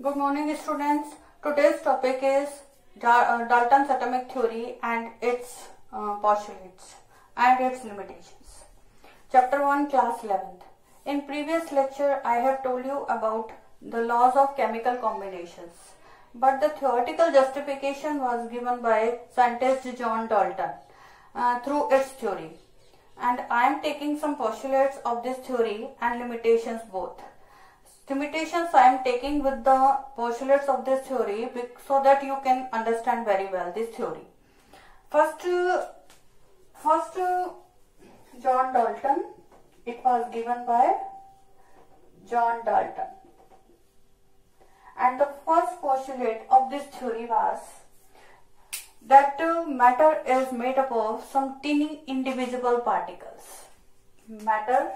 Good morning, students. Today's topic is Dalton's atomic theory and its postulates and its limitations. Chapter 1, Class 11th. In previous lecture, I have told you about the laws of chemical combinations, but the theoretical justification was given by scientist John Dalton through its theory, and I am taking some postulates of this theory and limitations both. Limitations I am taking with the postulates of this theory so that you can understand very well this theory. First, John Dalton. It was given by John Dalton, and the first postulate of this theory was that matter is made up of some tiny indivisible particles. Matter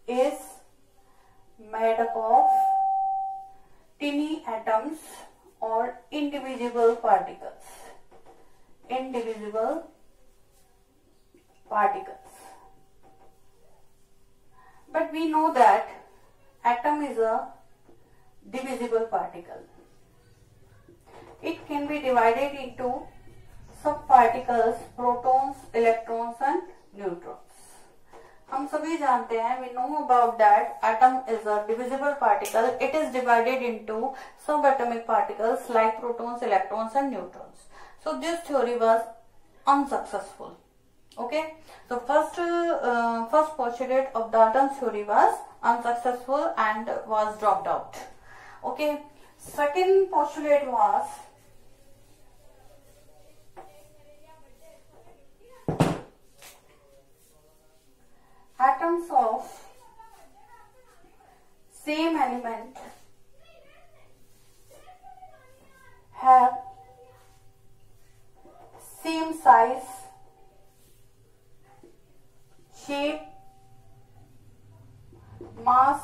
is made up of tiny atoms or indivisible particles. Indivisible particles. But we know that atom is a divisible particle. It can be divided into subparticles, protons, electrons and neutrons. हम सभी जानते हैं, we know about that atom is a divisible particle. It is divided into subatomic particles like protons, electrons and neutrons. So this theory was unsuccessful. Okay, so first postulate of Dalton's theory was unsuccessful and was dropped out. Okay, second postulate was atoms of same element have same size, shape, mass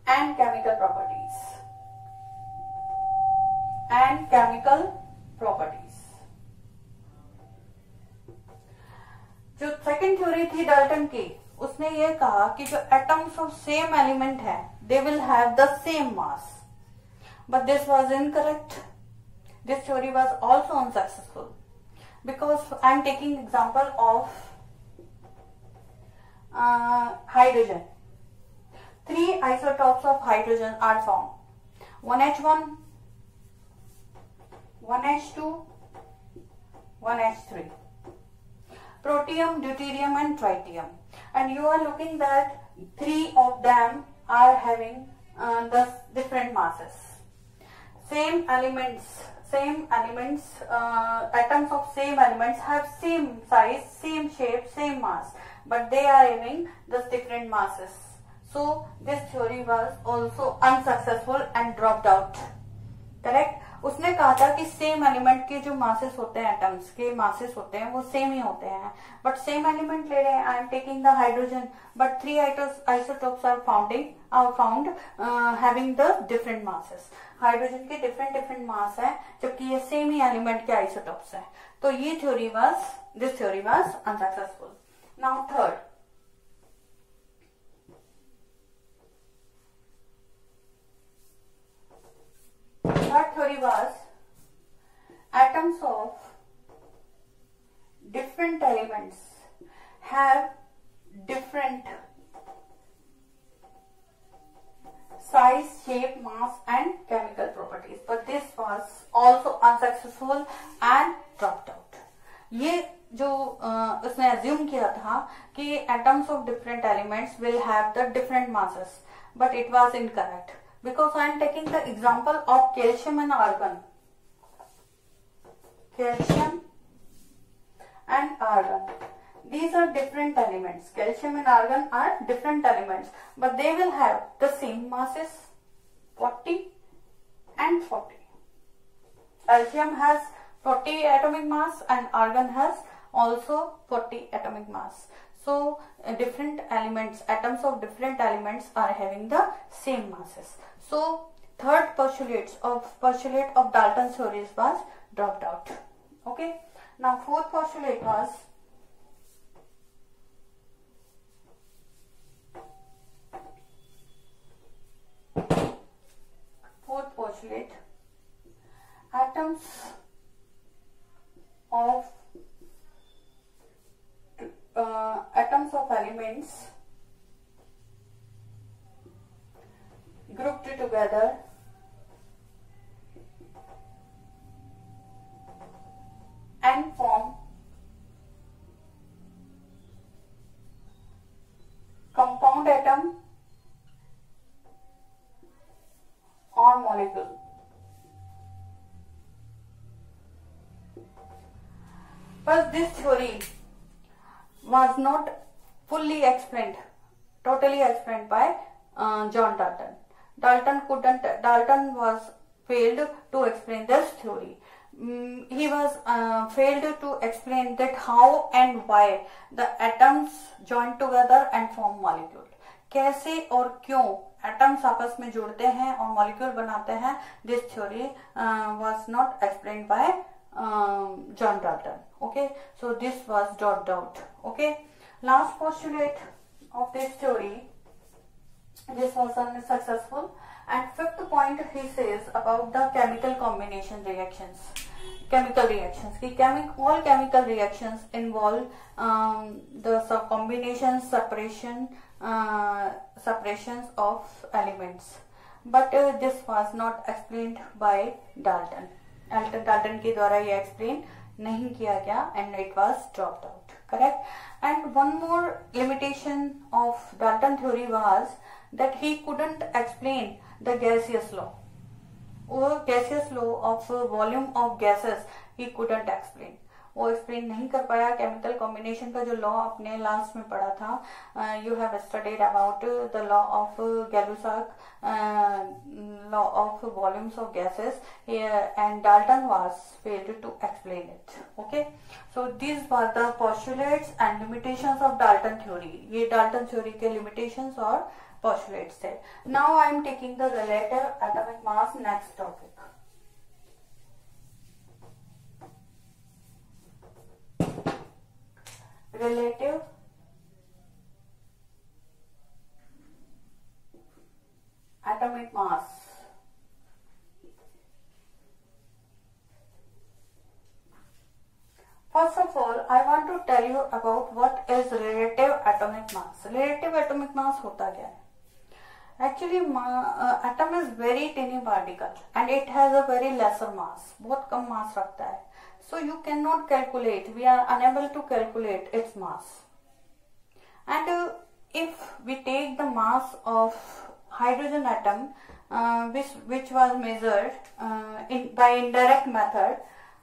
and chemical properties. जो second theory थी Dalton की, उसने ये कहा कि जो atoms of same element है they will have the same mass, but this was incorrect. This theory was also unsuccessful because I am taking example of hydrogen. 3 isotopes of hydrogen are found: 1H1, 1H2, 1H3. Protium, deuterium and tritium, and you are looking that 3 of them are having the different masses. Same elements, atoms of same elements have same size, same shape, same mass, but they are having the different masses. So this theory was also unsuccessful and dropped out. Correct? उसने कहा था कि same element के जो masses होते हैं, atoms के masses होते हैं, वो सेम ही होते हैं, बट सेम एलिमेंट ले रहे हैं. I am taking the hydrogen, but 3 isotopes are found having the different masses. Hydrogen के डिफरेंट मास है, जबकि ये सेम ही एलिमेंट के आइसोटोप्स हैं. तो ये this theory was unsuccessful. Now third theory was atoms of different elements have different size, shape, mass and chemical properties, but this was also unsuccessful and dropped out. ये जो उसने assume किया था कि atoms of different elements will have the different masses, but it was incorrect. Because I am taking the example of calcium and argon. Calcium and argon. These are different elements. Calcium and argon are different elements, but they will have the same masses, 40 and 40. Calcium has 40 atomic mass and argon has also 40 atomic mass. So different elements, atoms of different elements are having the same masses. So third postulate of Dalton's theories was dropped out. Okay. Now fourth postulate was of atoms of elements grouped together and form compound atom or molecule. But this theory was not fully explained, totally explained by John Dalton. Dalton was failed to explain this theory. He was failed to explain that how and why the atoms join together and form molecule. कैसे और क्यों atoms आपस में जुड़ते हैं और molecule बनाते हैं. This theory was not explained by John Dalton. Okay, so this was dropped out. Okay, last postulate of this theory, this was unsuccessful. And fifth point he says about the chemical combination reactions. Chemical reactions. All chemical reactions involve the combination separations of elements. But this was not explained by Dalton. Dalton के द्वारा ये explain नहीं किया गया and it was dropped out. Correct? And one more limitation of Dalton theory was that he couldn't explain the gaseous law. Or gaseous law of volume of gases he couldn't explain. वो explain नहीं कर पाया. Chemical combination का जो law आपने last में पढ़ा था, you have studied about the law of Gay Lussac, law of volumes of gases, and Dalton was failed to explain it. Okay, so this were the postulates and limitations of Dalton theory. ये Dalton theory के limitations और postulates थे. Now I am taking the relative atomic mass, next topic. Relative atomic mass. First of all, I want to tell you about what is relative atomic mass. Relative atomic mass होता क्या है? Actually, atom is very tiny particle and it has a very lesser mass. बहुत कम mass रखता है. So you cannot calculate. We are unable to calculate its mass. And if we take the mass of hydrogen atom, which was measured by indirect method,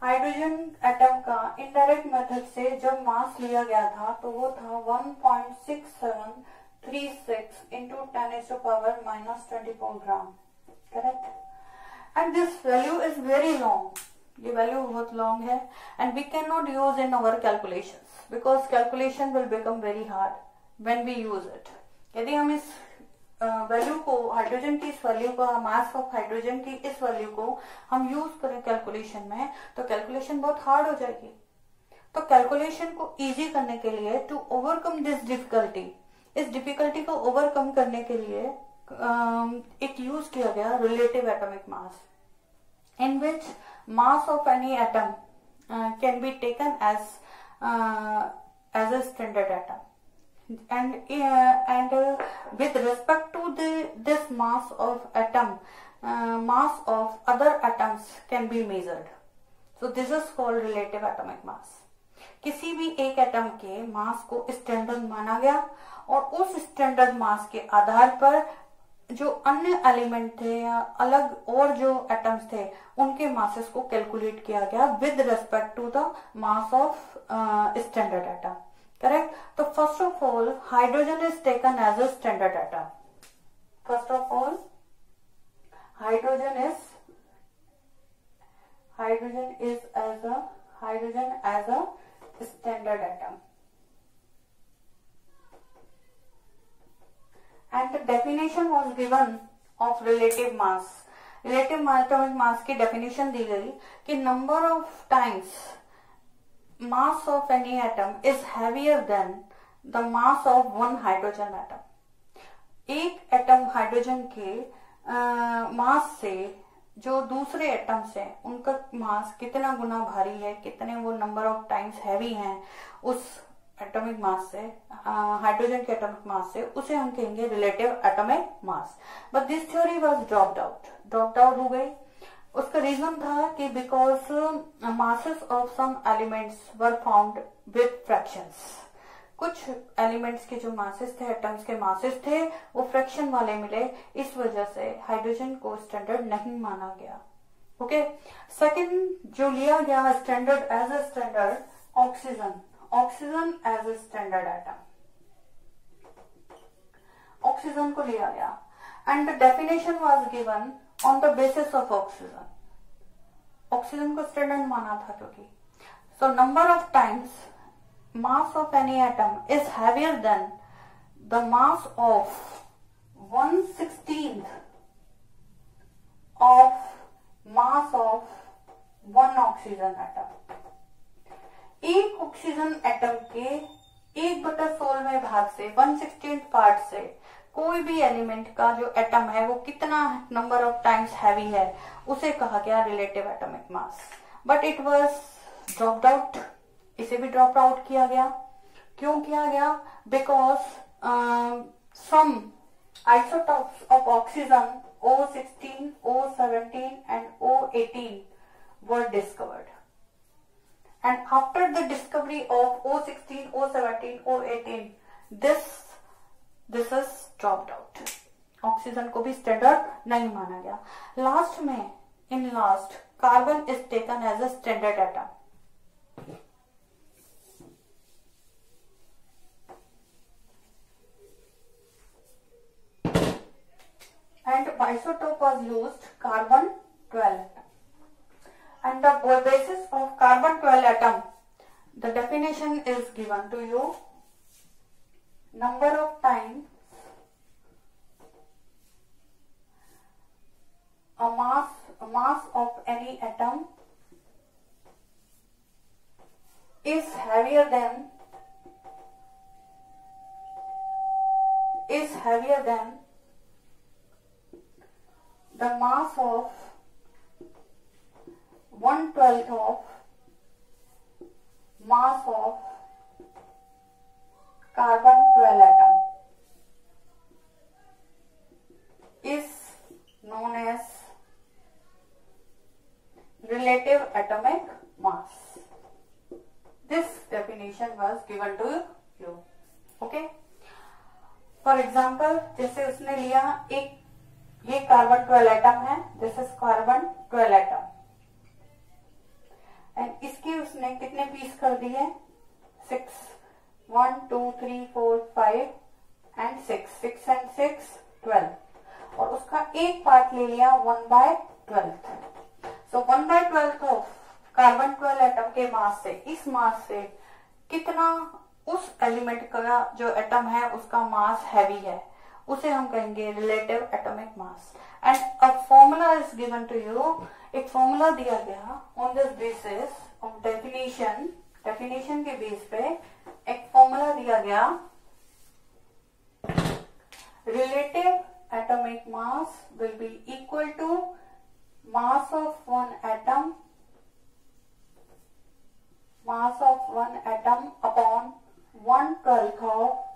hydrogen atom का indirect method से जब मास लिया गया था तो वो था 1.6736 into 10⁻⁻24 gram. Correct? And this value is very long. ये वैल्यू बहुत लॉन्ग है and we can not use in our calculations because calculation will become very hard when we use it. यदि हम इस वैल्यू को, हाइड्रोजन की इस value को, मास ऑफ हाइड्रोजन की इस वैल्यू को हम यूज करें कैलकुलेशन में, तो कैलकुलेशन बहुत हार्ड हो जाएगी. तो कैलकुलेशन को इजी करने के लिए, टू ओवरकम दिस डिफिकल्टी, इस डिफिकल्टी को ओवरकम करने के लिए एक यूज किया गया relative atomic mass, in which mass of any atom can be taken as a standard atom. And with respect to this mass of atom, mass of other atoms can be measured. So this is called relative atomic mass. किसी भी एक atom के मास को standard माना गया और उस standard मास के आधार पर जो अन्य एलिमेंट थे या अलग और जो एटम्स थे उनके मासेस को कैलकुलेट किया गया with respect to the mass of standard atom. Correct? So first of all, hydrogen is taken as a standard atom. First of all, hydrogen is as a standard atom. And the definition was given of relative mass. Relative atomic mass की definition दी गई कि number of times mass of any atom is heavier than the mass of one hydrogen atom. एक atom hydrogen के मास से जो दूसरे atoms हैं उनका मास कितना गुना भारी है, कितने वो नंबर ऑफ टाइम्स हैवी हैं उस एटॉमिक मास से, हाइड्रोजन के एटॉमिक मास से, उसे हम कहेंगे relative atomic mass. But this theory was dropped out हो गई। उसका रीजन था कि because masses of some elements were found with fractions. कुछ एलिमेंट्स के जो मासेस थे, एटम्स के मासेस थे, वो फ्रैक्शन वाले मिले, इस वजह से हाइड्रोजन को स्टैंडर्ड नहीं माना गया। ओके, सेकंड जो लिया गया standard as a standard, oxygen as a standard atom, oxygen को लिया गया and the definition was given on the basis of oxygen. Oxygen को स्टैंडर्ड माना था क्योंकि so number of times mass of any atom is heavier than the mass of 1/16 of mass of one oxygen atom। एक oxygen atom के 1/16वें भाग से 1/16 part से कोई भी एलिमेंट का जो एटम है वो कितना नंबर ऑफ टाइम्स हैवी है, उसे कहा गया relative atomic mass. But it was dropped out, इसे भी ड्रॉप आउट किया गया। क्यों किया गया? Because some isotopes of oxygen O16, O17 and O18 were discovered, and after the discovery of O16, O17, O18 this is dropped out। Oxygen को भी standard नहीं माना गया। लास्ट में in last carbon is taken as a standard atom. And isotope was used carbon 12, and the basis of carbon 12 atom, the definition is given to you, number of times a mass of any atom is heavier than the mass of 1/12 of mass of carbon 12 atom is known as relative atomic mass। This definition was given to you। Okay, for example, जैसे उसने लिया एक, ये carbon 12 atom है, this is carbon 12 atom, and इसके उसने कितने piece कर दिए? 6, 1 2 3 4 5 एंड 6 and 6 12, और उसका एक पार्ट ले लिया 1/12। सो 1/12 ऑफ कार्बन 12 एटम के मास से, इस मास से कितना उस एलिमेंट का जो एटम है उसका मास हैवी है, उसे हम कहेंगे relative atomic mass. And a formula is given to you, एक फॉर्मूला दिया गया on this basis of definition के बेस पे एक फॉर्मूला दिया गया, relative atomic mass will be equal to mass of one atom upon 1/12 of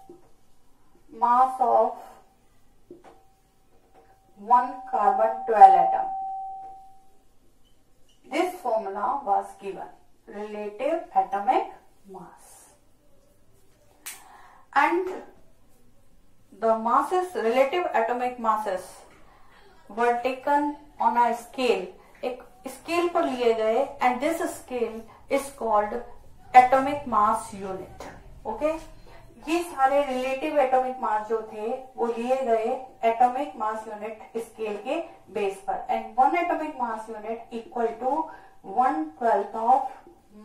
mass of one carbon 12 atom। This formula was given, relative atomic mass, and the masses, relative atomic masses were taken on a scale, एक scale पर लिए गए, and this scale is called atomic mass unit। okay, ये सारे relative atomic मास जो थे वो लिए गए एटॉमिक मास यूनिट स्केल के बेस पर, and one atomic mass unit equal to 1/12 of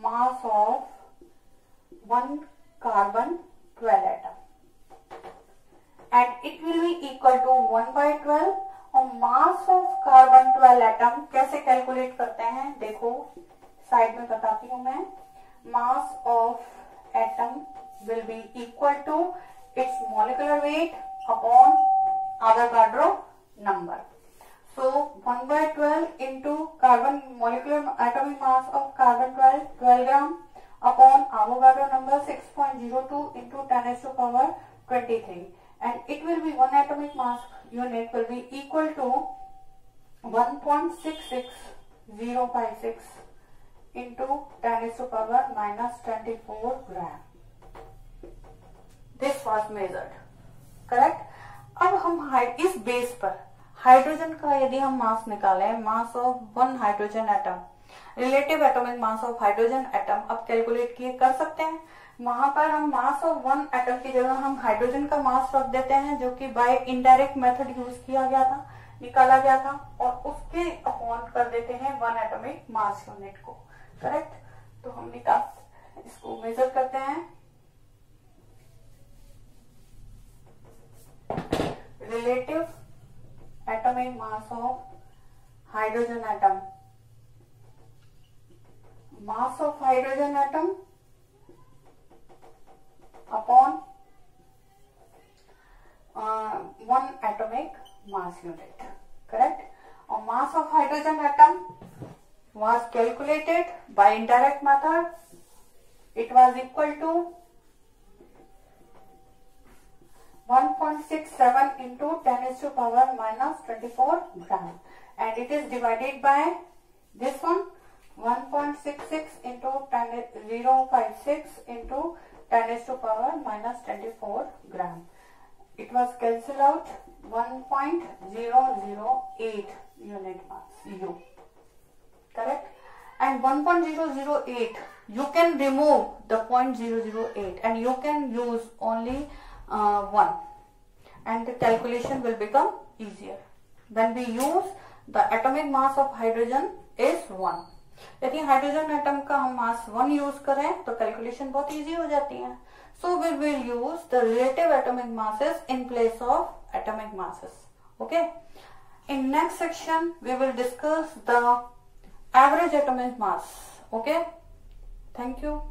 mass of one carbon 12 atom, and it will be equal to 1/12 और मास ऑफ कार्बन 12 एटम कैसे कैलकुलेट करते हैं, देखो साइड में बताती हूं मैं। Mass of atom will be equal to its molecular weight upon Avogadro number। So 1/12 into carbon molecular atomic mass of carbon 12 gram upon Avogadro number 6.02 into 10 to power 23, and it will be one atomic mass unit will be equal to 1.66056 into 10 to power minus 24 gram. This was measured. Correct. अब हम इस base पर hydrogen का यदि हम मास निकालें, मास of one hydrogen atom, relative atomic mass of hydrogen atom अब calculate किए कर सकते हैं. वहां पर हम मास ऑफ वन एटम की जगह हम हाइड्रोजन का मास रख देते हैं, जो कि बाय इनडायरेक्ट मेथड यूज किया गया था, निकाला गया था, और उसके अपॉन कर देते हैं वन एटॉमिक मास यूनिट को. करेक्ट. तो हम निकाल इसको मेजर करते हैं. Relative atomic mass of hydrogen atom. Mass of hydrogen atom upon one atomic mass unit. Correct? Or mass of hydrogen atom was calculated by indirect method. It was equal to 1.67 into 10 to power minus 24 gram, and it is divided by this one 1.66 into 0.56 into 10 to power minus 24 gram. It was cancelled out 1.008 unit mass U. Correct. And 1.008 you can remove the 0.008 and you can use only 1, and the calculation will become easier. When we use the atomic mass of hydrogen is 1. यदि hydrogen atom का हम मास 1 use करें तो calculation बहुत easy हो जाती है. So we will use the relative atomic masses in place of atomic masses. Okay. In next section we will discuss the average atomic mass. Okay. Thank you.